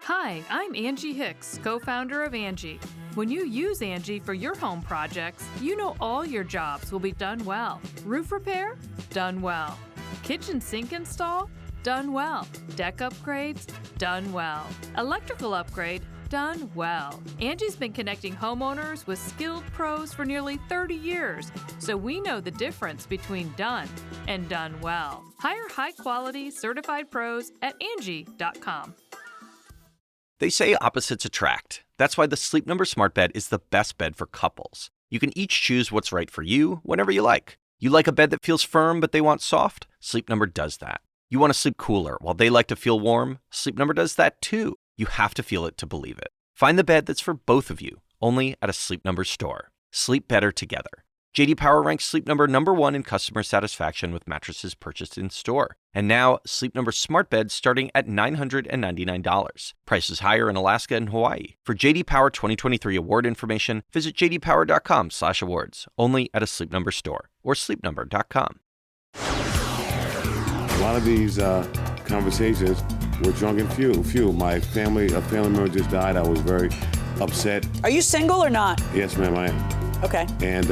Hi, I'm Angie Hicks, co-founder of Angie. When you use Angie for your home projects, you know all your jobs will be done well. Roof repair? Done well. Kitchen sink install? Done well. Deck upgrades? Done well. Electrical upgrade? Done well. Angie's been connecting homeowners with skilled pros for nearly 30 years, so we know the difference between done and done well. Hire high-quality, certified pros at Angie.com. They say opposites attract. That's why the Sleep Number Smart Bed is the best bed for couples. You can each choose what's right for you whenever you like. You like a bed that feels firm but they want soft? Sleep Number does that. You want to sleep cooler while they like to feel warm? Sleep Number does that too. You have to feel it to believe it. Find the bed that's for both of you, only at a Sleep Number store. Sleep better together. J.D. Power ranks Sleep Number #1 in customer satisfaction with mattresses purchased in store. And now, Sleep Number Smart Beds starting at $999. Prices higher in Alaska and Hawaii. For J.D. Power 2023 award information, visit jdpower.com/awards. Only at a Sleep Number store or sleepnumber.com. A lot of these conversations were drunk and fuel. A family member just died. I was very upset. Are you single or not? Yes, ma'am, I am. Okay. And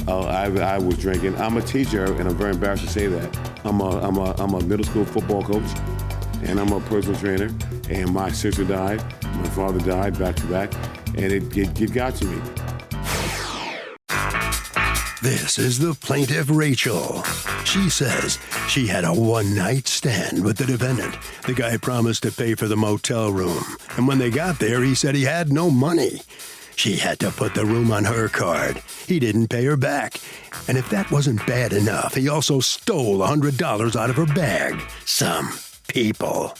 I was drinking. I'm a teacher, and I'm very embarrassed to say that. I'm a middle school football coach, and I'm a personal trainer. And my sister died, my father died back to back, and it got to me. This is the plaintiff, Rachel. She says she had a one-night stand with the defendant. The guy promised to pay for the motel room, and when they got there, he said he had no money. She had to put the room on her card. He didn't pay her back. And if that wasn't bad enough, he also stole $100 out of her bag. Some people.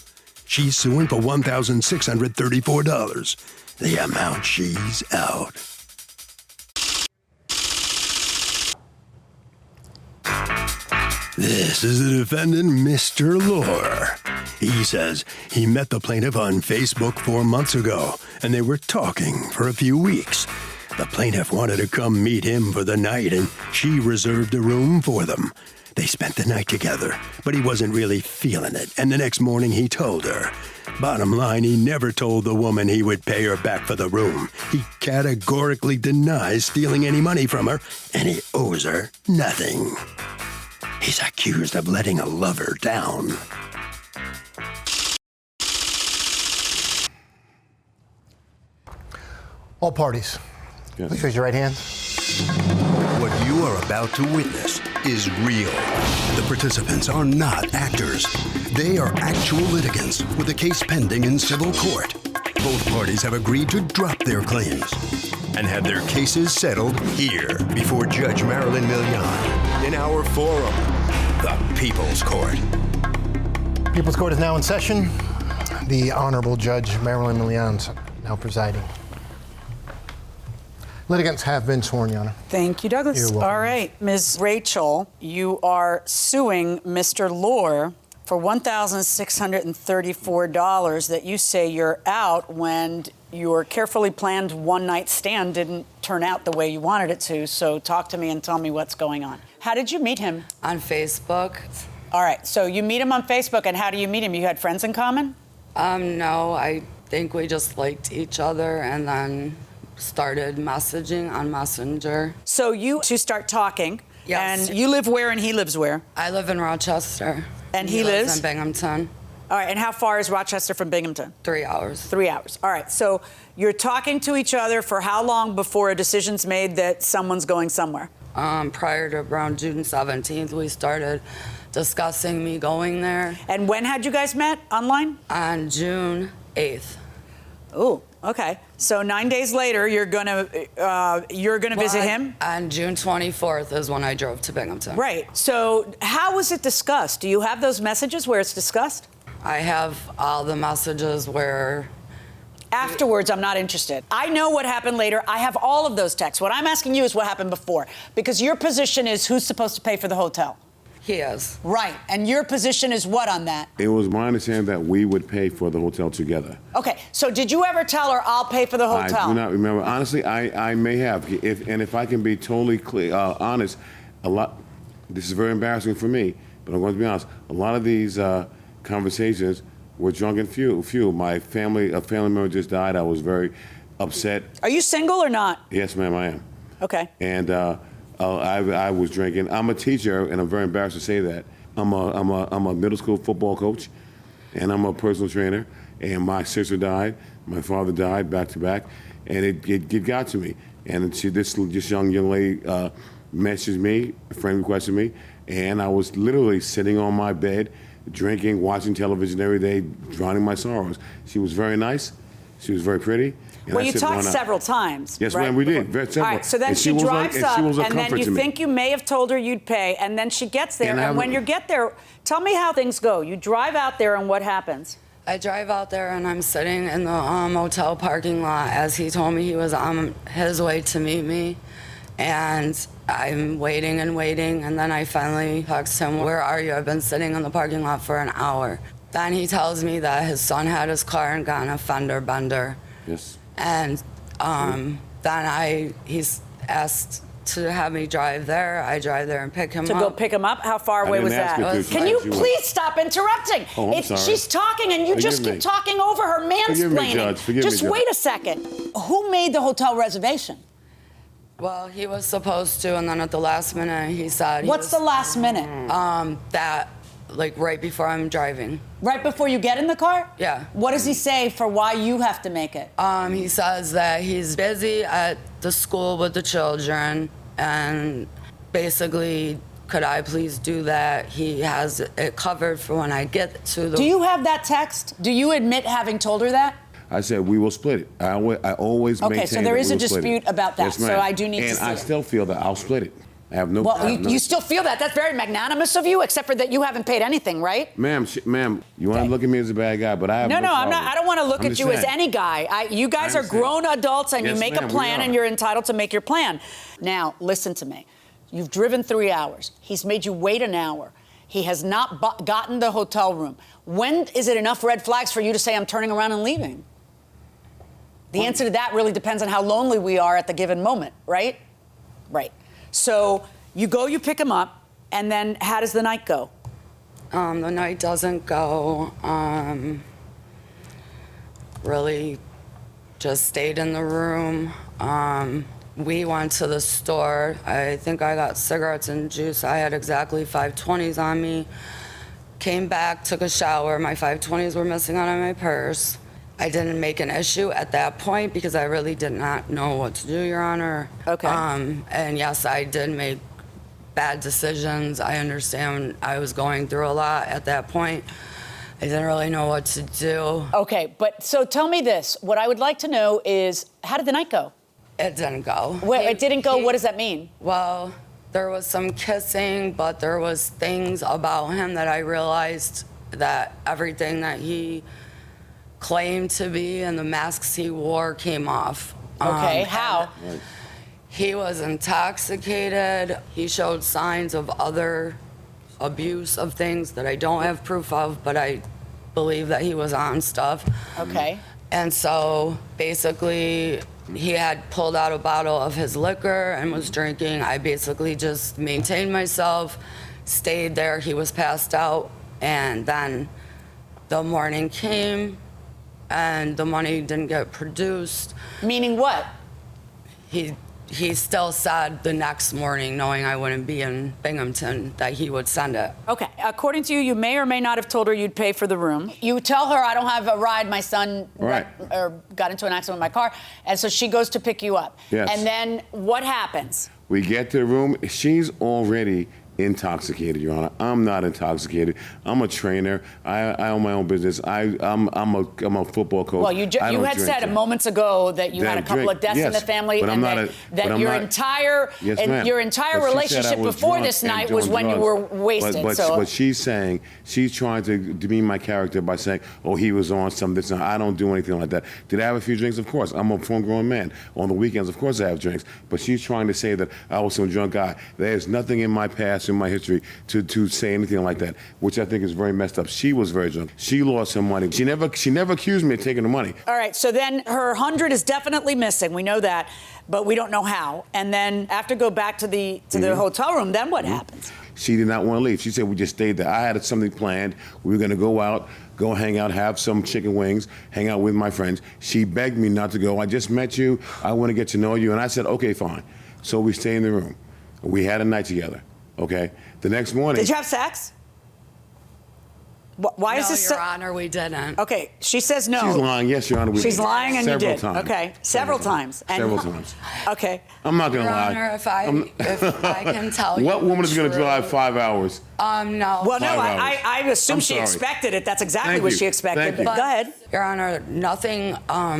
She's suing for $1,634. The amount she's out. This is the defendant, Mr. Lore. He says he met the plaintiff on Facebook 4 months ago, and they were talking for a few weeks. The plaintiff wanted to come meet him for the night, and she reserved a room for them. They spent the night together, but he wasn't really feeling it, and the next morning he told her. Bottom line, he never told the woman he would pay her back for the room. He categorically denies stealing any money from her, and he owes her nothing. He's accused of letting a lover down. All parties, Yes. please raise your right hand. What you are about to witness is real. The participants are not actors. They are actual litigants with a case pending in civil court. Both parties have agreed to drop their claims and have their cases settled here before Judge Marilyn Milian in our forum, the People's Court. People's Court is now in session. The Honorable Judge Marilyn Milian now presiding. Litigants have been sworn, Your Honor. Thank you, Douglas. You're welcome. All right, Ms. Rachel, you are suing Mr. Lore for $1,634 that you say you're out when your carefully planned one-night stand didn't turn out the way you wanted it to. So talk to me and tell me what's going on. How did you meet him? On Facebook. All right, so you meet him on Facebook, and how do you meet him? You had friends in common? No, I think we just liked each other and then started messaging on Messenger. So you two start talking. Yes. And you live where and he lives where? I live in Rochester. And he lives? in Binghamton. All right, and how far is Rochester from Binghamton? 3 hours. 3 hours. All right, so you're talking to each other for how long before a decision's made that someone's going somewhere? Prior to around June 17th, we started discussing me going there. And when had you guys met online? On June 8th. Ooh, okay. So 9 days later, you're gonna visit him? On June 24th is when I drove to Binghamton. Right. So how was it discussed? Do you have those messages where it's discussed? I have all the messages where... Afterwards, I'm not interested. I know what happened later. I have all of those texts. What I'm asking you is what happened before. Because your position is who's supposed to pay for the hotel? He is. Right. And your position is what on that? It was my understanding that we would pay for the hotel together. Okay. So did you ever tell her I'll pay for the hotel? I do not remember. Honestly, I may have. If I can be totally clear, honest, this is very embarrassing for me, but I'm going to be honest. A lot of these conversations We're drunk and fuel. A family member just died. I was very upset. Are you single or not? Yes, ma'am, I am. Okay. And I was drinking. I'm a teacher, and I'm very embarrassed to say that. I'm a middle school football coach, and I'm a personal trainer. And my sister died, my father died back to back, and it got to me. And this young lady messaged me, a friend requested me, and I was literally sitting on my bed, drinking, watching television every day, drowning my sorrows. She was very nice. She was very pretty. Well, you talked several times. Yes, right? ma'am, we did. Several. All right, so then she drives up, and then you think you may have told her you'd pay, and then she gets there, and when you get there, tell me how things go. You drive out there, and what happens? I drive out there, and I'm sitting in the motel parking lot as he told me he was on his way to meet me. And I'm waiting and waiting, and then I finally text him, "Where are you? I've been sitting in the parking lot for an hour." Then he tells me that his son had his car and got in a fender bender. Yes. And then he's asked to have me drive there. I drive there and pick him up. To go pick him up? How far away was that? Can you please stop interrupting? Oh, I'm sorry. She's talking and you just keep talking over her, mansplaining. Forgive me, Judge. Wait a second. Who made the hotel reservation? Well, he was supposed to, and then at the last minute he said... What's the last minute? Like right before I'm driving. Right before you get in the car? Yeah. What does he say for why you have to make it? He says that he's busy at the school with the children, and basically, could I please do that? He has it covered for when I get to the... Do you have that text? Do you admit having told her that? I said we will split it. I always maintain. Okay, so there is a dispute about that. Yes, so I do need to see it. And I still feel that I'll split it. I have no. Well, you still feel that? That's very magnanimous of you, except for that you haven't paid anything, right? Ma'am, you want to look at me as a bad guy, but I have no. No, I'm not. I don't want to look at you as any guy. You guys are grown adults, and you make a plan, and you're entitled to make your plan. Now, listen to me. You've driven 3 hours. He's made you wait an hour. He has not gotten the hotel room. When is it enough red flags for you to say, I'm turning around and leaving? The answer to that really depends on how lonely we are at the given moment, right? Right. So you pick him up, and then how does the night go? The night doesn't go. Really just stayed in the room. We went to the store. I think I got cigarettes and juice. I had exactly 520s on me. Came back, took a shower. My 520s were missing out of my purse. I didn't make an issue at that point because I really did not know what to do, Your Honor. Okay. And yes, I did make bad decisions. I understand I was going through a lot at that point. I didn't really know what to do. Okay, but so tell me this. What I would like to know is, how did the night go? It didn't go. It didn't go? What does that mean? Well, there was some kissing, but there was things about him that I realized that everything that he claimed to be and the masks he wore came off. Okay, how? He was intoxicated. He showed signs of other abuse of things that I don't have proof of, but I believe that he was on stuff. Okay. And so basically he had pulled out a bottle of his liquor and was drinking. I basically just maintained myself, stayed there. He was passed out, and then the morning came and the money didn't get produced. Meaning what? He still said the next morning, knowing I wouldn't be in Binghamton, that he would send it. Okay, according to you, you may or may not have told her you'd pay for the room. You tell her, I don't have a ride, my son got into an accident with my car, and so she goes to pick you up. Yes. And then what happens? We get to the room, she's already intoxicated, Your Honor. I'm not intoxicated. I'm a trainer. I own my own business. I'm a football coach. Well, you had said moments ago that you had a couple of deaths in the family, and that your entire relationship before this night was when you were wasted. But she's saying, she's trying to demean my character by saying, oh, he was on some this. I don't do anything like that. Did I have a few drinks? Of course. I'm a full-grown man. On the weekends, of course I have drinks. But she's trying to say that I was some drunk guy. There's nothing in my past, in my history, to say anything like that, which I think is very messed up. She was very drunk. She lost some money. She never accused me of taking the money. All right, so then her 100 is definitely missing. We know that, but we don't know how. And then after go back to the hotel room, then what happens? She did not want to leave. She said we just stayed there. I had something planned. We were going to go out, go hang out, have some chicken wings, hang out with my friends. She begged me not to go. I just met you. I want to get to know you. And I said, okay, fine. So we stay in the room. We had a night together, okay? The next morning. Did you have sex? Why is this Your Honor, we didn't. Okay, she says no. She's lying. Yes, Your Honor. She's lying and you did. Several times. Okay, several times. Several times. Okay. I'm not going to Your lie. Honor, if I can tell you. What woman is going to the drive truth. 5 hours? No. Well, no, 5 hours. I assume I'm she sorry. expected it. That's exactly Thank what you. she expected. Thank you. But go ahead. Your Honor, nothing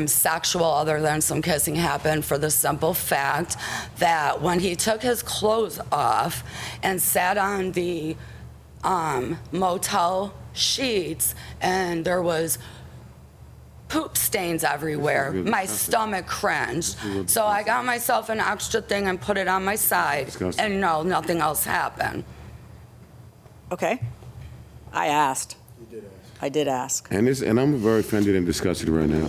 sexual other than some kissing happened for the simple fact that when he took his clothes off and sat on the motel sheets and there was poop stains everywhere, my stomach cringed. So I got myself an extra thing and put it on my side. Disgusting. And no, nothing else happened. Okay. I asked. You did ask. I did ask. And I'm very offended and disgusted right now.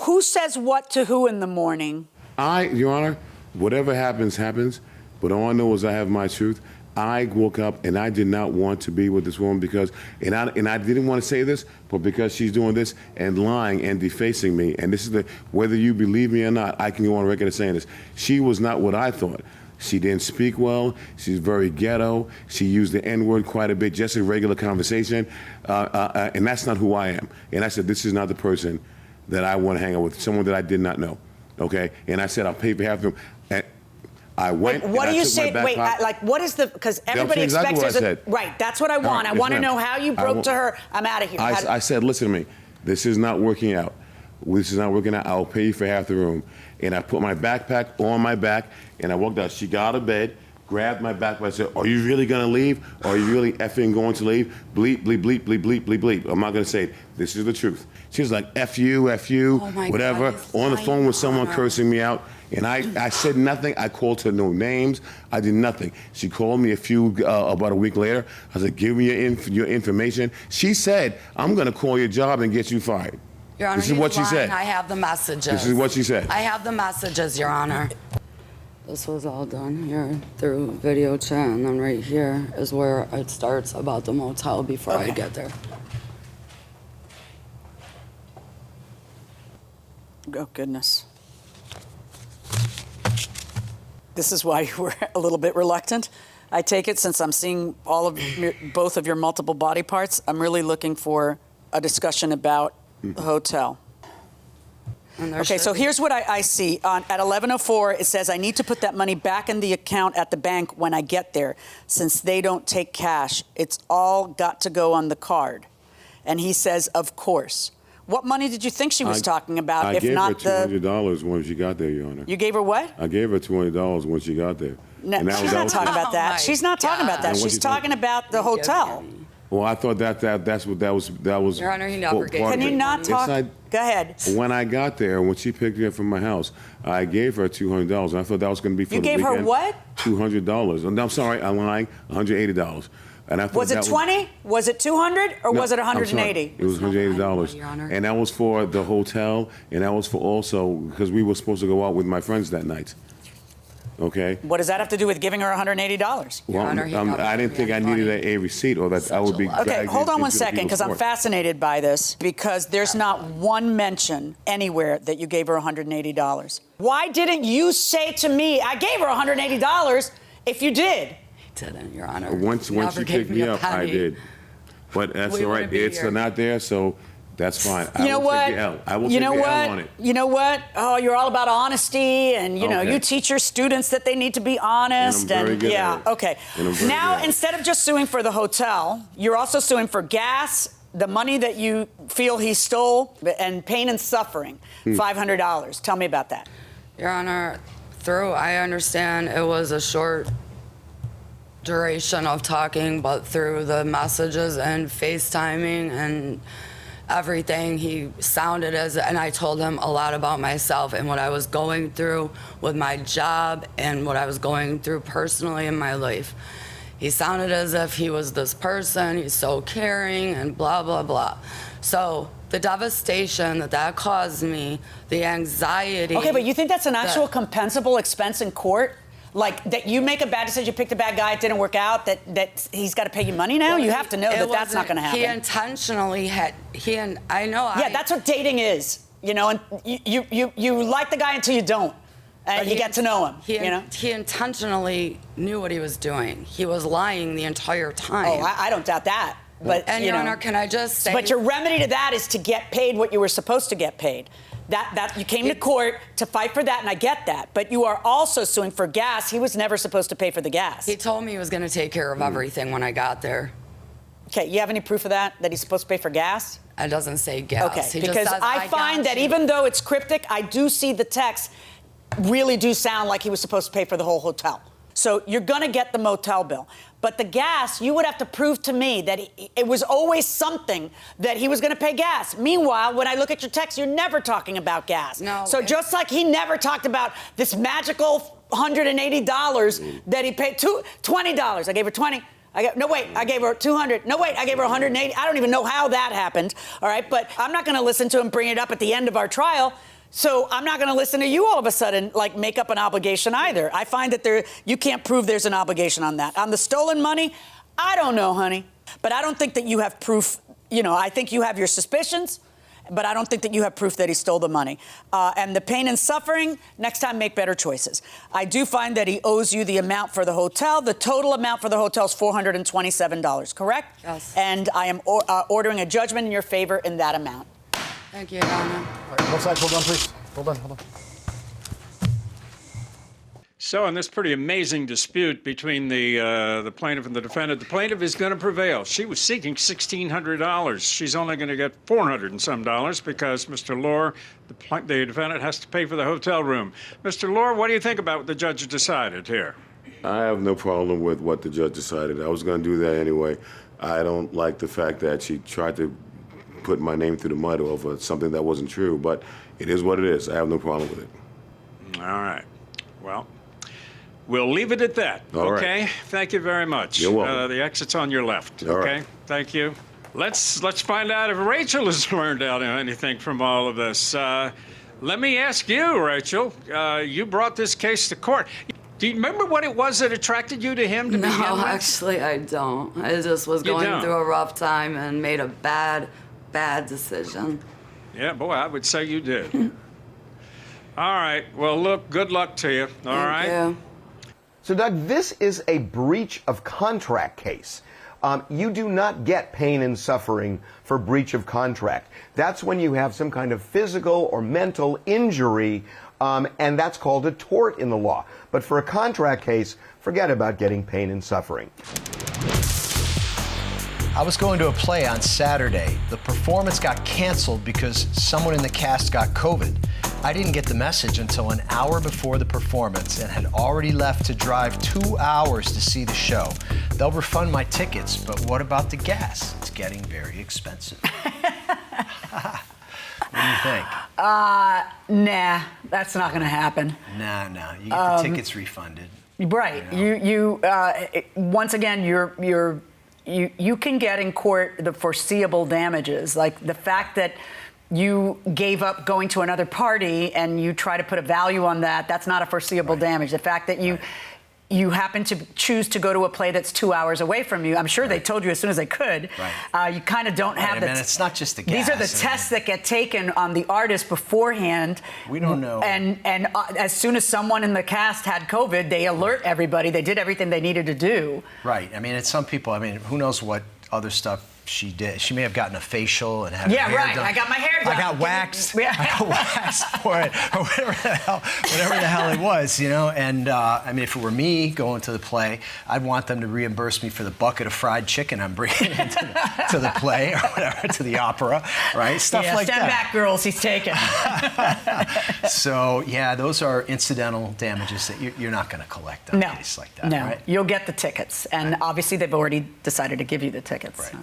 Who says what to who in the morning? Your Honor, whatever happens, happens. But all I know is I have my truth. I woke up and I did not want to be with this woman because, and I didn't want to say this, but because she's doing this and lying and defacing me. And this is whether you believe me or not, I can go on record as saying this. She was not what I thought. She didn't speak well. She's very ghetto. She used the N-word quite a bit, just in regular conversation. And that's not who I am. And I said, this is not the person that I want to hang out with, someone that I did not know. Okay? And I said, I'll pay for half of them. And I went. What do you say? Wait, what is the? Because everybody exactly expects what I there's said. Right. That's what I want. right, I yes, want to ma'am. know how you broke to her. I'm out of here. I said, listen to me. This is not working out. This is not working out. I'll pay you for half the room. And I put my backpack on my back, and I walked out. She got out of bed, grabbed my backpack. I said, are you really going to leave? Or are you really effing going to leave? Bleep, bleep, bleep, bleep, bleep, bleep, bleep. I'm not going to say it. This is the truth. She was like, F you, Oh my whatever. God, he's On the phone lying, with someone Honor. cursing me out. And I said nothing. I called her no names. I did nothing. She called me about a week later. I said, give me your information. She said, I'm going to call your job and get you fired. Your Honor, This is what she said. I have the messages. This is what she said. I have the messages, Your Honor. This was all done here through video chat, and then right here is where it starts about the motel before I get there. Oh, goodness. This is why you were a little bit reluctant. I take it since I'm seeing both of your multiple body parts, I'm really looking for a discussion about the hotel. Okay, so here's what I see. At 11:04, it says, I need to put that money back in the account at the bank when I get there, since they don't take cash. It's all got to go on the card. And he says, of course. What money did you think she was talking about, if not the... I gave her $200 when she got there, Your Honor. You gave her what? I gave her $200 when she got there. No, And she's not talking about that. my She's not talking about that. And what She's you think? talking about the hotel. Well, I thought that's what that was. Your Honor, he never gave part Can of you it. not Yes, talk? Go ahead. When I got there, when she picked me up from my house, I gave her $200. And I thought that was going to be for You the gave her weekend. what? $200. And I'm sorry, I'm lying. $180. And I thought Was it that 20? Was it 200 or was it I'm sorry. 180? It was $180. Your Honor. And that was for the hotel, and that was for also because we were supposed to go out with my friends that night. Okay? What does that have to do with giving her $180? Well, Honor, he I didn't think I needed a receipt or that I would be. Okay, dragged hold on into one second, because I'm people's court. fascinated by this, because there's not one mention anywhere that you gave her $180. Why didn't you say to me, I gave her $180 if you did? Didn't, Your Honor. Once she Never gave picked me a up, I penny. did. But that's We all right. wouldn't be It's here. not there, so that's fine. You know what? Take the L. I will you take know the what? L on it. You know what? Oh, you're all about honesty, and you know, Okay. you teach your students that they need to be honest. And I'm very good yeah, at it. okay. And I'm very Now, good at it. instead of just suing for the hotel, you're also suing for gas, the money that you feel he stole, and pain and suffering, $500. Tell me about that. Your Honor, I understand it was a short duration of talking, but through the messages and FaceTiming and everything, he sounded and I told him a lot about myself and what I was going through with my job and what I was going through personally in my life. He sounded as if he was this person, he's so caring and blah, blah, blah. So the devastation that caused me, the anxiety. Okay, but you think that's an actual compensable expense in court? Like, that you make a bad decision, you picked a bad guy, it didn't work out, that he's got to pay you money now? You have to know that that's not going to happen. He intentionally I know. Yeah, that's what dating is, you know, and you like the guy until you don't. And you get to know him, you know? He intentionally knew what he was doing. He was lying the entire time. Oh, I don't doubt that. But, and, Your Honor, can I just say... But your remedy to that is to get paid what you were supposed to get paid. That you came to court to fight for that, and I get that. But you are also suing for gas. He was never supposed to pay for the gas. He told me he was going to take care of everything when I got there. Okay, you have any proof of that that he's supposed to pay for gas? It doesn't say gas. Okay, he because just says, I find that even though it's cryptic, I do see the text really do sound like he was supposed to pay for the whole hotel. So you're going to get the motel bill. But the gas, you would have to prove to me that it was always something that he was going to pay gas. Meanwhile, when I look at your text, you're never talking about gas. No. So just like he never talked about this magical $180 that he paid, $20. I gave her 20. I gave her 200. No, wait, I gave her 180. I don't even know how that happened. All right, but I'm not going to listen to him bring it up at the end of our trial. So I'm not going to listen to you all of a sudden, like, make up an obligation either. I find that you can't prove there's an obligation on that. On the stolen money, I don't know, honey. But I don't think that you have proof. You know, I think you have your suspicions, but I don't think that you have proof that he stole the money. And the pain and suffering, next time make better choices. I do find that he owes you the amount for the hotel. The total amount for the hotel is $427, correct? Yes. And I am ordering a judgment in your favor in that amount. Thank you, Your Honor. All right, both sides, hold on, please. Hold on. So in this pretty amazing dispute between the plaintiff and the defendant, the plaintiff is going to prevail. She was seeking $1,600. She's only going to get $400 and some dollars because Mr. Lohr, the defendant, has to pay for the hotel room. Mr. Lohr, what do you think about what the judge decided here? I have no problem with what the judge decided. I was going to do that anyway. I don't like the fact that she tried to put my name through the mud over something that wasn't true, but it is what it is. I have no problem with it. All right. Well, we'll leave it at that. All okay? right. Thank you very much. You're welcome. The exit's on your left. All okay? right. Thank you. Let's find out if Rachel has learned out anything from all of this. Let me ask you, Rachel. You brought this case to court. Do you remember what it was that attracted you to him to begin with? No, actually, I don't. I just was going through a rough time and made a bad decision. Yeah, boy, I would say you did. All right. Well, look, good luck to you. All right. Thank you. So, Doug, this is a breach of contract case. You do not get pain and suffering for breach of contract. That's when you have some kind of physical or mental injury, and that's called a tort in the law. But for a contract case, forget about getting pain and suffering. I was going to a play on Saturday. The performance got canceled because someone in the cast got COVID. I didn't get the message until an hour before the performance and had already left to drive 2 hours to see the show. They'll refund my tickets, but what about the gas? It's getting very expensive. What do you think? Nah, that's not going to happen. No, you get the tickets refunded. Right. You know? Once again, you can get in court the foreseeable damages, like the fact that you gave up going to another party and you try to put a value on that. That's not a foreseeable damage. The fact that you happen to choose to go to a play that's 2 hours away from you. I'm sure they told you as soon as they could. Right. You kind of don't have that. It's not just the gas. These are the tests that get taken on the artist beforehand. We don't know. And as soon as someone in the cast had COVID, they alert everybody. They did everything they needed to do. Right. I mean, it's some people. I mean, who knows what other stuff she did. She may have gotten a facial and had her hair done. I got my hair done. I got waxed. I got waxed for it, or whatever the hell it was, you know. And I mean, if it were me going to the play, I'd want them to reimburse me for the bucket of fried chicken I'm bringing to the play or whatever, to the opera, right? Stuff like that. Stand back, girls. He's taken. So yeah, those are incidental damages that you're not going to collect on a case like that. No, right? You'll get the tickets, and obviously they've already decided to give you the tickets. Right. So.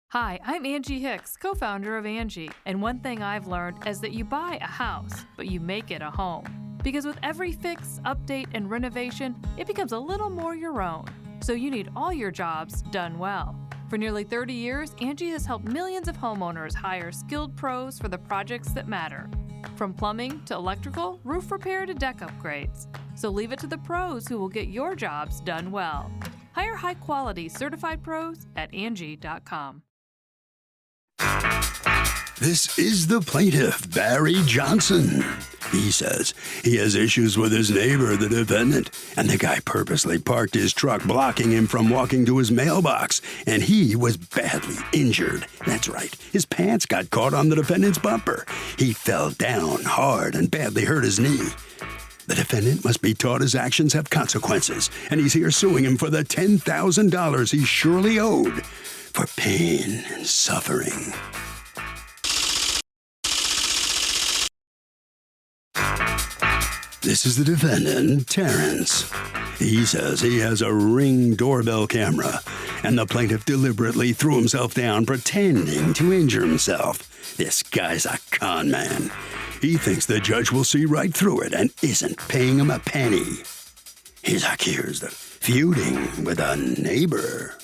Hi, I'm Angie Hicks, co-founder of Angie, and one thing I've learned is that you buy a house, but you make it a home. Because with every fix, update, and renovation, it becomes a little more your own. So you need all your jobs done well. For nearly 30 years, Angie has helped millions of homeowners hire skilled pros for the projects that matter. From plumbing to electrical, roof repair to deck upgrades. So leave it to the pros who will get your jobs done well. Hire high-quality certified pros at Angie.com. This is the plaintiff, Barry Johnson. He says he has issues with his neighbor, the defendant, and the guy purposely parked his truck, blocking him from walking to his mailbox, and he was badly injured. That's right, his pants got caught on the defendant's bumper. He fell down hard and badly hurt his knee. The defendant must be taught his actions have consequences, and he's here suing him for the $10,000 he surely owed for pain and suffering. This is the defendant, Terrence. He says he has a Ring doorbell camera, and the plaintiff deliberately threw himself down pretending to injure himself. This guy's a con man. He thinks the judge will see right through it and isn't paying him a penny. He's accused of feuding with a neighbor.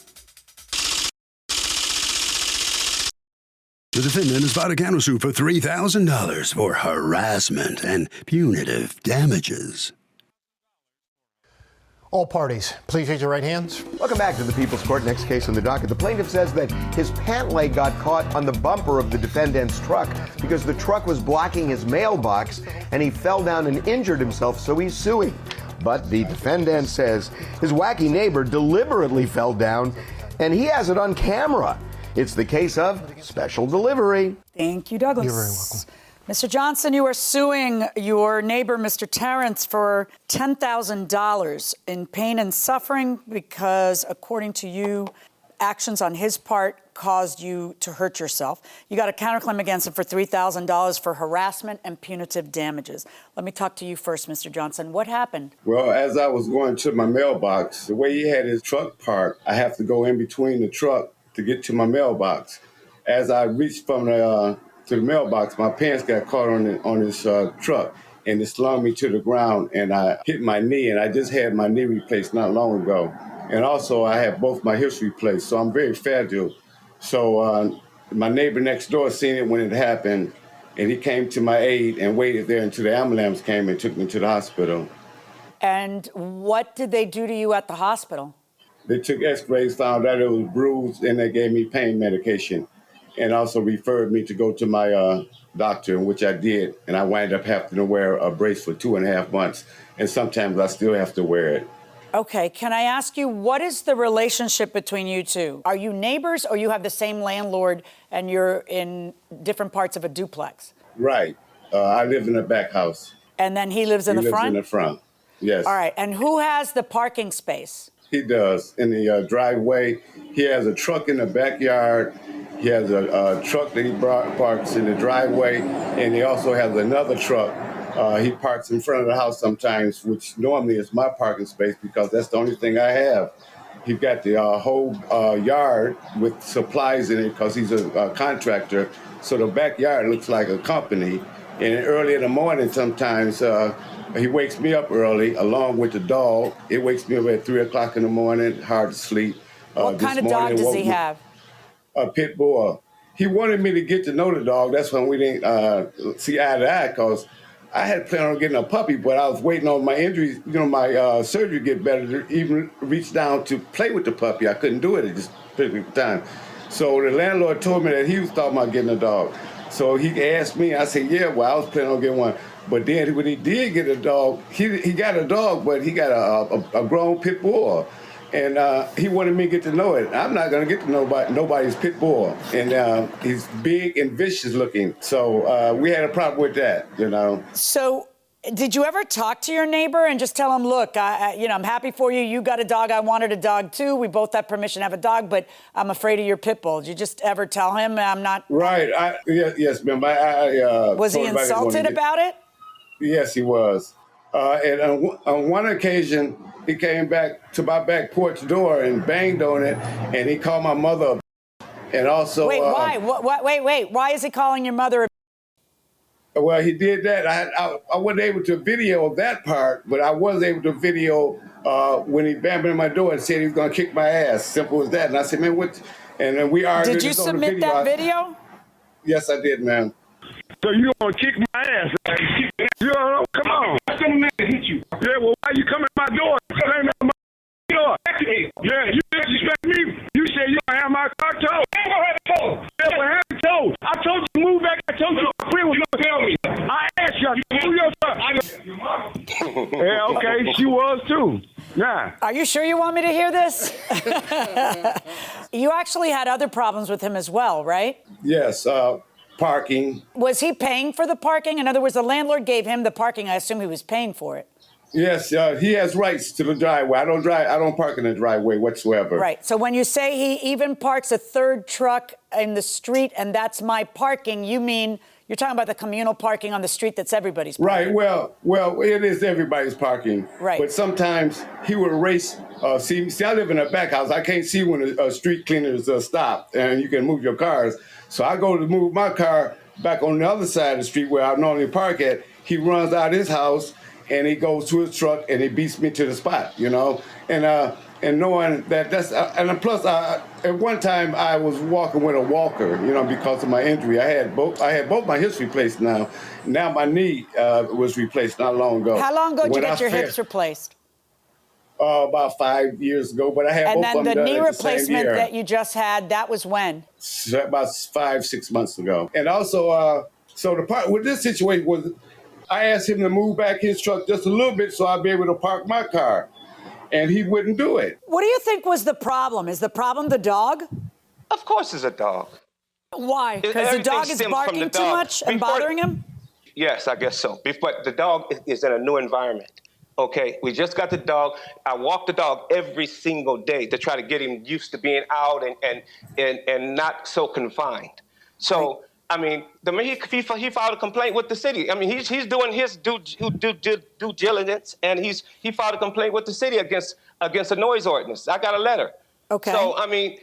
The defendant has filed a countersuit for $3,000 for harassment and punitive damages. All parties, please raise your right hands. Welcome back to the People's Court. Next case on the docket. The plaintiff says that his pant leg got caught on the bumper of the defendant's truck because the truck was blocking his mailbox and he fell down and injured himself, so he's suing. But the defendant says his wacky neighbor deliberately fell down and he has it on camera. It's the case of special delivery. Thank you, Douglas. You're very welcome. Mr. Johnson, you are suing your neighbor, Mr. Terrence, for $10,000 in pain and suffering because, according to you, actions on his part caused you to hurt yourself. You got a counterclaim against him for $3,000 for harassment and punitive damages. Let me talk to you first, Mr. Johnson. What happened? Well, as I was going to my mailbox, the way he had his truck parked, I have to go in between the truck to get to my mailbox. As I reached from to the mailbox, my pants got caught on his truck, and it slung me to the ground, and I hit my knee, and I just had my knee replaced not long ago. And also, I had both my hips replaced, so I'm very fragile. So my neighbor next door seen it when it happened, and he came to my aid and waited there until the ambulance came and took me to the hospital. And what did they do to you at the hospital? They took x-rays, found out it was bruised, and they gave me pain medication and also referred me to go to my doctor, which I did. And I wound up having to wear a brace for 2.5 months. And sometimes I still have to wear it. Okay, can I ask you, what is the relationship between you two? Are you neighbors or you have the same landlord and you're in different parts of a duplex? Right. I live in the back house. And then he lives in the front? He lives in the front, yes. All right, and who has the parking space? He does, in the driveway. He has a truck in the backyard. He has a truck that he parks in the driveway, and he also has another truck. He parks in front of the house sometimes, which normally is my parking space because that's the only thing I have. He got the whole yard with supplies in it because he's a contractor. So the backyard looks like a company. And early in the morning, sometimes he wakes me up early along with the dog. It wakes me up at 3 o'clock in the morning, hard to sleep. What kind of dog does he have? A pit bull. He wanted me to get to know the dog. That's when we didn't see eye to eye because I had planned on getting a puppy, but I was waiting on my injuries, my surgery to get better to even reach down to play with the puppy. I couldn't do it at this particular time. So the landlord told me that he was talking about getting a dog. So he asked me, I said, yeah, well, I was planning on getting one. But then when he did get a dog, he got a dog, but he got a grown pit bull. And he wanted me to get to know it. I'm not going to get to know nobody's pit bull. And he's big and vicious looking. So we had a problem with that, So did you ever talk to your neighbor and just tell him, look, I'm happy for you. You got a dog. I wanted a dog, too. We both have permission to have a dog, but I'm afraid of your pit bull. Did you just ever tell him I'm not? Right. Yes, ma'am. Was he insulted about it? Yes, he was. And on one occasion, he came back to my back porch door and banged on it, and he called my mother. And also, wait, why? Wait. Why is he calling your mother? Well, he did that. I wasn't able to video that part, but I was able to video when he banged on my door and said he was going to kick my ass. Simple as that. And I said, man, what? And then we argued. Did you submit that video? Yes, I did, ma'am. So you gonna kick my ass? You know, come on. Some man hit you. Yeah, well, why you coming to my door? Slamming at my door. Yeah, you disrespect me. You said you gonna have my car towed. Yeah, well, have it towed. I told you to move back. I told you my friend was gonna tell me. I asked you, move your truck. Yeah, okay, she was too. Yeah. Are you sure you want me to hear this? You actually had other problems with him as well, right? Yes, parking. Was he paying for the parking? In other words, the landlord gave him the parking. I assume he was paying for it. Yes, he has rights to the driveway. I don't park in the driveway whatsoever. Right. So when you say he even parks a third truck in the street and that's my parking, you mean you're talking about the communal parking on the street that's everybody's parking? Right. Well, it is everybody's parking. Right. But sometimes he would race. See, I live in a back house. I can't see when the street cleaners stop and you can move your cars. So I go to move my car back on the other side of the street where I normally park at. He runs out of his house and he goes to his truck and he beats me to the spot, you know. And knowing that and plus at one time I was walking with a walker, you know, because of my injury. I had both my hips replaced now. Now my knee was replaced not long ago. How long ago did you get your hips replaced? About 5 years ago, but I had both of them done. And then the knee at the same replacement year. that you just had, that was when? About 5-6 months ago. And also, so the part with this situation was, I asked him to move back his truck just a little bit so I'd be able to park my car, and he wouldn't do it. What do you think was the problem? Is the problem the dog? Of course, it's a dog. Why? Because the dog is barking too much and bothering him? Yes, I guess so. But the dog is in a new environment. Okay, we just got the dog. I walk the dog every single day to try to get him used to being out and not so confined. So, I mean, he filed a complaint with the city. I mean, he's doing his due diligence, and he filed a complaint with the city against a noise ordinance. I got a letter. Okay. So, I mean,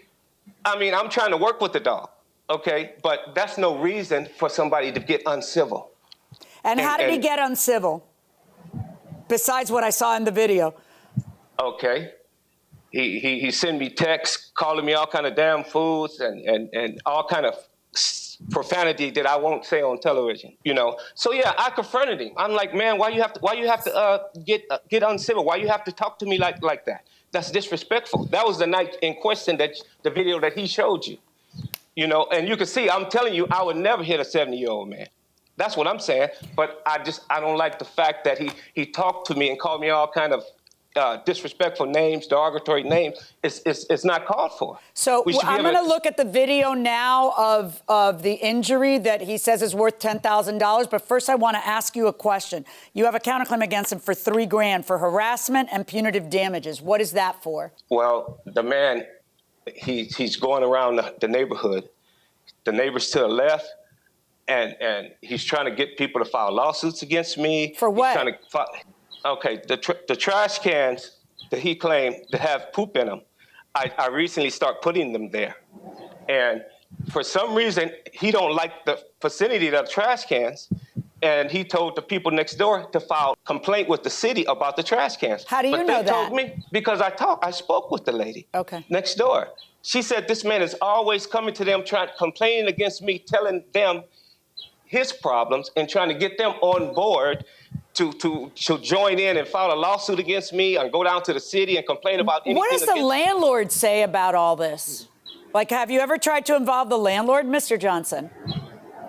I'm trying to work with the dog. Okay, but that's no reason for somebody to get uncivil. And how did he get uncivil? Besides what I saw in the video. Okay. He sent me texts calling me all kind of damn fools and all kind of profanity that I won't say on television, you know. So yeah, I confronted him. I'm like, man, why you have to get uncivil? Why you have to talk to me like that? That's disrespectful. That was the night in question, that the video that he showed you, you know. And you can see, I'm telling you, I would never hit a 70-year-old man. That's what I'm saying. But I don't like the fact that he talked to me and called me all kind of disrespectful names, derogatory names. It's not called for. So I'm going to look at the video now of the injury that he says is worth $10,000. But first, I want to ask you a question. You have a counterclaim against him for $3,000 for harassment and punitive damages. What is that for? Well, the man, he's going around the neighborhood. The neighbors to the left. And he's trying to get people to file lawsuits against me. For what? Okay, the trash cans that he claimed to have poop in them, I recently started putting them there. And for some reason, he don't like the vicinity of the trash cans. And he told the people next door to file a complaint with the city about the trash cans. How do you know that? They told me because I spoke with the lady next door. She said this man is always coming to them, complaining against me, telling them his problems and trying to get them on board to join in and file a lawsuit against me and go down to the city and complain about anything. What does the landlord say about all this? Like, have you ever tried to involve the landlord, Mr. Johnson?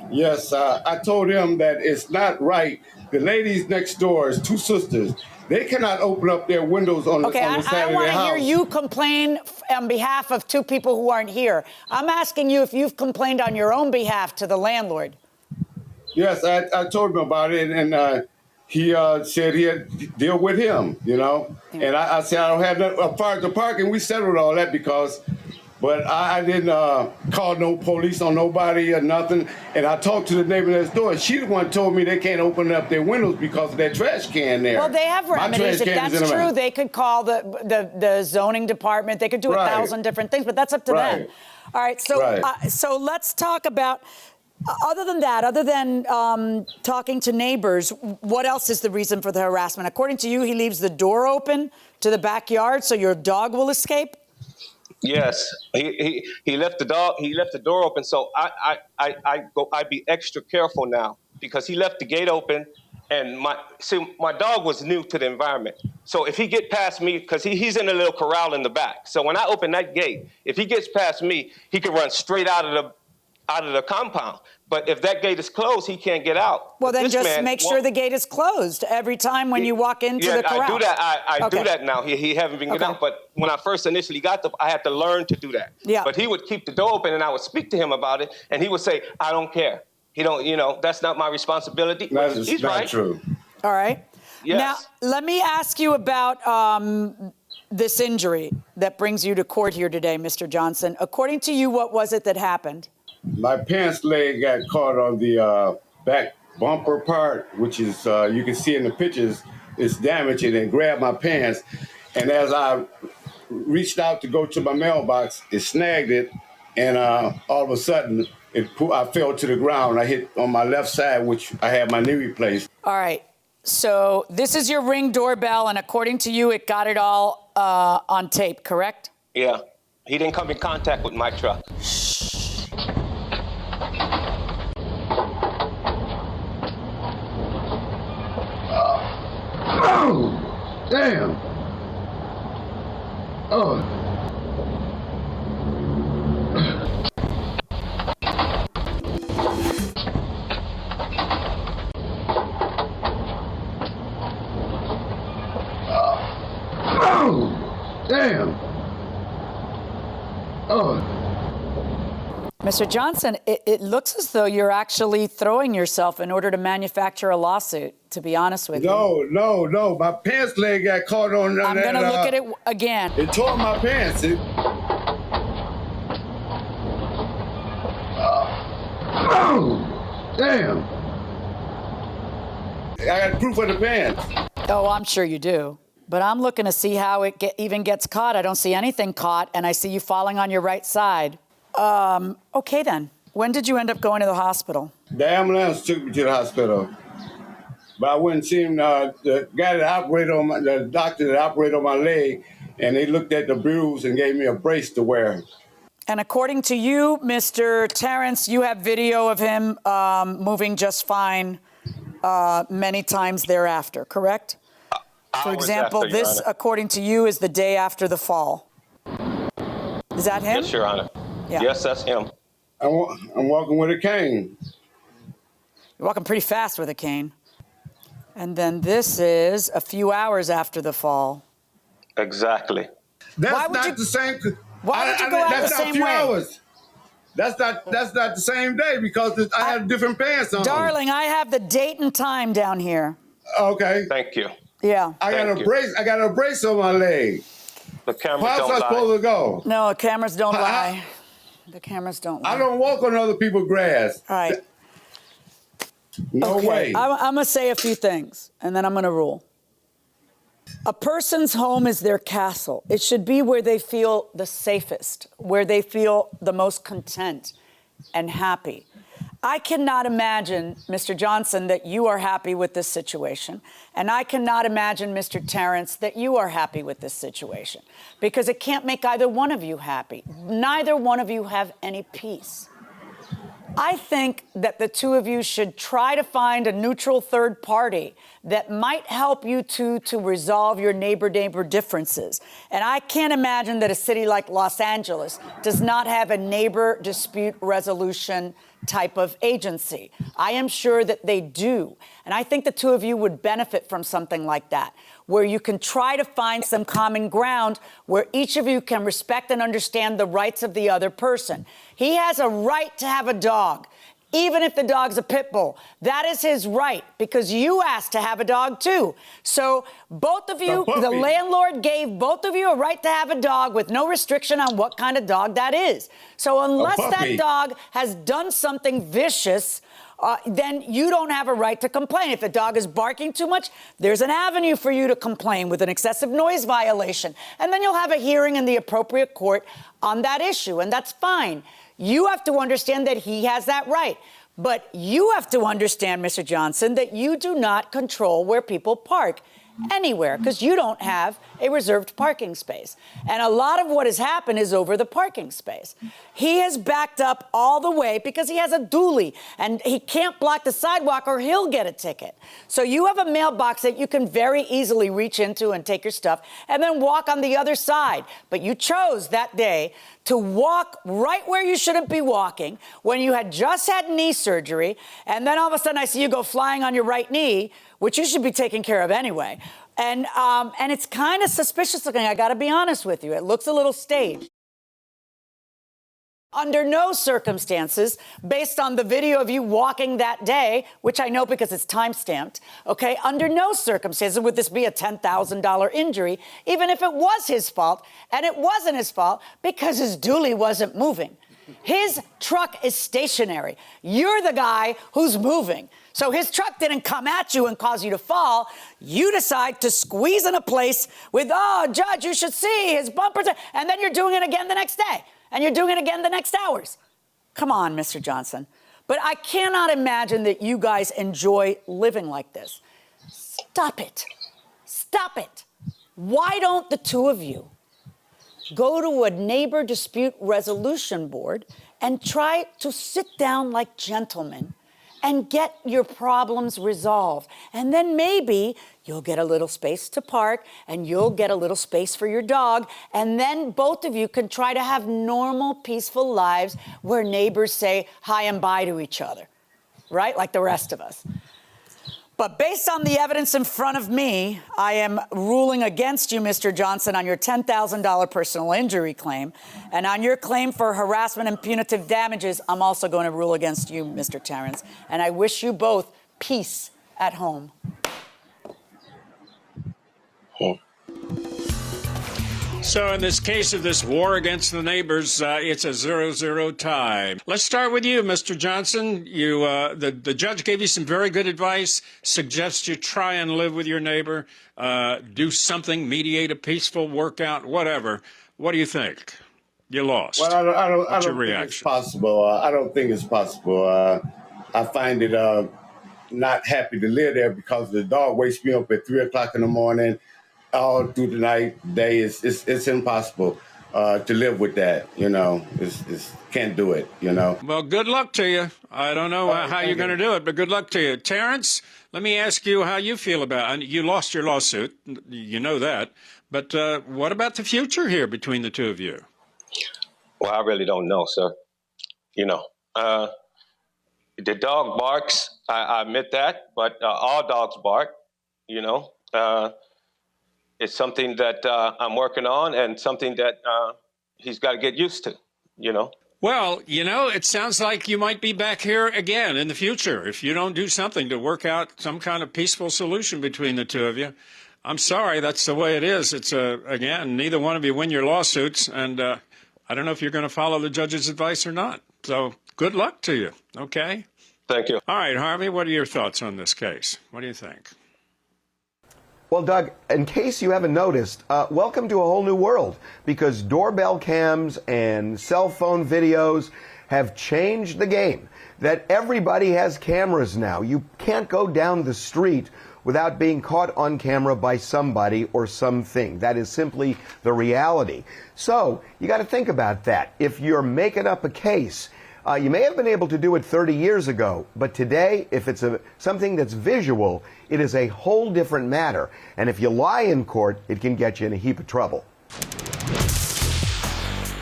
Yes, I told him that it's not right. The ladies next door, is two sisters. They cannot open up their windows on the side of their house. I want to hear you complain on behalf of two people who aren't here. I'm asking you if you've complained on your own behalf to the landlord. Yes, I told him about it, and he said he'd deal with him, you know. And I said I don't have nothing. As far as the parking, we settled all that but I didn't call no police on nobody or nothing. And I talked to the neighbor next door. She the one who told me they can't open up their windows because of that trash can there. Well, they have remedies. If that's true, they could call the zoning department. They could do 1,000 different things, but that's up to them. All right, so so let's talk about. Other than that, other than talking to neighbors, what else is the reason for the harassment? According to you, he leaves the door open to the backyard so your dog will escape? Yes, he left the door open. So I'd be extra careful now because he left the gate open, and my dog was new to the environment. So if he get past me, because he's in a little corral in the back. So when I open that gate, if he gets past me, he can run straight out of the compound. But if that gate is closed, he can't get out. Well, then just make sure the gate is closed every time when you walk into the corral. I do that. I do that now. He haven't been getting out. But when I first initially got I had to learn to do that. Yeah. But he would keep the door open, and I would speak to him about it, and he would say, "I don't care. He don't. That's not my responsibility." He's not right. True. All right. Yes. Now, let me ask you about this injury that brings you to court here today, Mr. Johnson. According to you, what was it that happened? My pants leg got caught on the back bumper part, which is, you can see in the pictures, it's damaged, and it grabbed my pants. And as I reached out to go to my mailbox, it snagged it, and all of a sudden, I fell to the ground. I hit on my left side, which I had my knee replaced. All right. So this is your Ring doorbell, and according to you, it got it all on tape, correct? Yeah. He didn't come in contact with my truck. Oh, damn. Oh. Oh, damn. Oh. Mr. Johnson, it looks as though you're actually throwing yourself in order to manufacture a lawsuit, to be honest with you. No. My pants leg got caught on I'm going to look at it again. It tore my pants. Oh, damn. I got proof of the pants. Oh, I'm sure you do. But I'm looking to see how it even gets caught. I don't see anything caught, and I see you falling on your right side. Okay, then. When did you end up going to the hospital? The ambulance took me to the hospital. But I went and seen the guy that operated on the doctor that operated on my leg, and they looked at the bruise and gave me a brace to wear. And according to you, Mr. Terrence, you have video of him moving just fine many times thereafter, correct? For example, this, according to you, is the day after the fall. Is that him? Yes, Your Honor. Yeah. Yes, that's him. I'm walking with a cane. You're walking pretty fast with a cane. And then this is a few hours after the fall. Exactly. That's not the same. Why would you go out the same way? Hours. That's not the same day because I had different pants on. Darling, I have the date and time down here. Okay. Thank you. Yeah. I got a brace on my leg. The camera How's don't I lie. supposed to go? No, cameras don't lie. The cameras don't lie. I don't walk on other people's grass. All right. No way. I'm going to say a few things, and then I'm going to rule. A person's home is their castle. It should be where they feel the safest, where they feel the most content and happy. I cannot imagine, Mr. Johnson, that you are happy with this situation. And I cannot imagine, Mr. Terrence, that you are happy with this situation. Because it can't make either one of you happy. Neither one of you have any peace. I think that the two of you should try to find a neutral third party that might help you two to resolve your neighbor-neighbor differences. And I can't imagine that a city like Los Angeles does not have a neighbor dispute resolution type of agency. I am sure that they do. And I think the two of you would benefit from something like that, where you can try to find some common ground where each of you can respect and understand the rights of the other person. He has a right to have a dog, even if the dog's a pit bull. That is his right, because you asked to have a dog too. So both of you, the landlord gave both of you a right to have a dog with no restriction on what kind of dog that is. So unless that dog has done something vicious, then you don't have a right to complain. If the dog is barking too much, there's an avenue for you to complain with an excessive noise violation. And then you'll have a hearing in the appropriate court on that issue, and that's fine. You have to understand that he has that right. But you have to understand, Mr. Johnson, that you do not control where people park. anywhere because you don't have a reserved parking space. And a lot of what has happened is over the parking space. He has backed up all the way because he has a dually and he can't block the sidewalk or he'll get a ticket. So you have a mailbox that you can very easily reach into and take your stuff and then walk on the other side. But you chose that day to walk right where you shouldn't be walking when you had just had knee surgery. And then all of a sudden I see you go flying on your right knee, which you should be taking care of anyway. And it's kind of suspicious looking, I got to be honest with you. It looks a little staged. Under no circumstances, based on the video of you walking that day, which I know because it's time-stamped, okay, under no circumstances would this be a $10,000 injury, even if it was his fault, and it wasn't his fault because his dually wasn't moving. His truck is stationary. You're the guy who's moving. So his truck didn't come at you and cause you to fall. You decide to squeeze in a place with, oh, Judge, you should see his bumpers. And then you're doing it again the next day. And you're doing it again the next hours. Come on, Mr. Johnson. But I cannot imagine that you guys enjoy living like this. Stop it. Stop it. Why don't the two of you go to a neighbor dispute resolution board and try to sit down like gentlemen and get your problems resolved? And then maybe you'll get a little space to park and you'll get a little space for your dog. And then both of you can try to have normal, peaceful lives where neighbors say hi and bye to each other, right? Like the rest of us. But based on the evidence in front of me, I am ruling against you, Mr. Johnson, on your $10,000 personal injury claim. And on your claim for harassment and punitive damages, I'm also going to rule against you, Mr. Terrence. And I wish you both peace at home. So in this case of this war against the neighbors, it's a 0-0 tie. Let's start with you, Mr. Johnson. You, the judge gave you some very good advice, suggests you try and live with your neighbor, do something, mediate a peaceful workout, whatever. What do you think? You lost. Well, I don't What's your think reaction? it's possible. I don't think it's possible. I find it not happy to live there because the dog wakes me up at 3 o'clock in the morning. All through the night, day, it's impossible to live with that. You know, it's can't do it. You know. Well, good luck to you. I don't know how you're going to do it, but good luck to you, Terrence. Let me ask you how you feel about it. You lost your lawsuit, you know that. But what about the future here between the two of you? Well, I really don't know, sir. You know, the dog barks. I admit that, but all dogs bark. You know. It's something that I'm working on and something that he's got to get used to, you know. Well, you know, it sounds like you might be back here again in the future if you don't do something to work out some kind of peaceful solution between the two of you. I'm sorry, that's the way it is. It's, again, neither one of you win your lawsuits, and I don't know if you're going to follow the judge's advice or not. So good luck to you, okay? Thank you. All right, Harvey, what are your thoughts on this case? What do you think? Well, Doug, in case you haven't noticed, welcome to a whole new world because doorbell cams and cell phone videos have changed the game. That everybody has cameras now. You can't go down the street without being caught on camera by somebody or something. That is simply the reality. So you got to think about that. If you're making up a case, you may have been able to do it 30 years ago, but today, if it's something that's visual, it is a whole different matter. And if you lie in court, it can get you in a heap of trouble.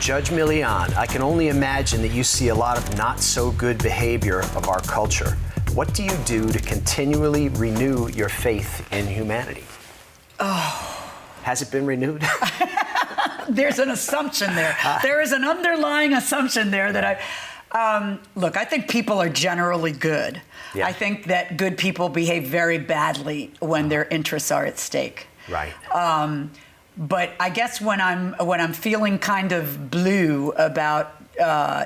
Judge Milian, I can only imagine that you see a lot of not so good behavior of our culture. What do you do to continually renew your faith in humanity? Oh. Has it been renewed? There's an assumption there. There is an underlying assumption there that look, I think people are generally good. Yeah. I think that good people behave very badly when their interests are at stake. Right. But I guess when I'm feeling kind of blue about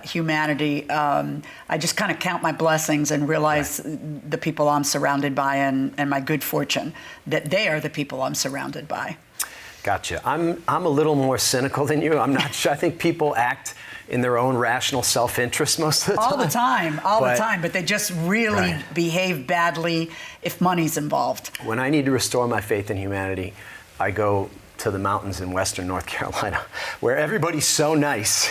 humanity, I just kind of count my blessings and realize the people I'm surrounded by and my good fortune, that they are the people I'm surrounded by. Gotcha. I'm a little more cynical than you. I'm not sure. I think people act in their own rational self-interest most of the time. All the time, but they just really behave badly if money's involved. When I need to restore my faith in humanity, I go to the mountains in western North Carolina, where everybody's so nice.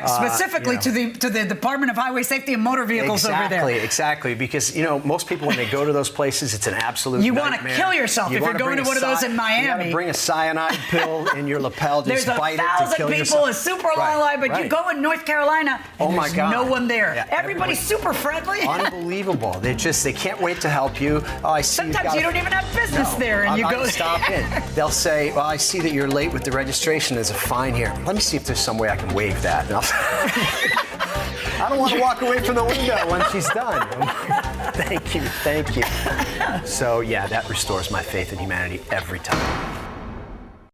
Specifically to the Department of Highway Safety and Motor Vehicles over there. Exactly, because most people when they go to those places, it's an absolute nightmare. You want to kill yourself if you're going to one of those in Miami. You got to bring a cyanide pill in your lapel, just There's bite it to kill yourself. There's 1,000 people, a super long line, but you go in North Carolina and there's no one there. Yeah, everybody's super friendly. Unbelievable. They can't wait to help you. Oh, I see. Sometimes you don't even have business there, and you go stop in. They'll say, well, I see that you're late with the registration. There's a fine here. Let me see if there's some way I can waive that. I don't want to walk away from the window when she's done. Thank you. So, yeah, that restores my faith in humanity every time.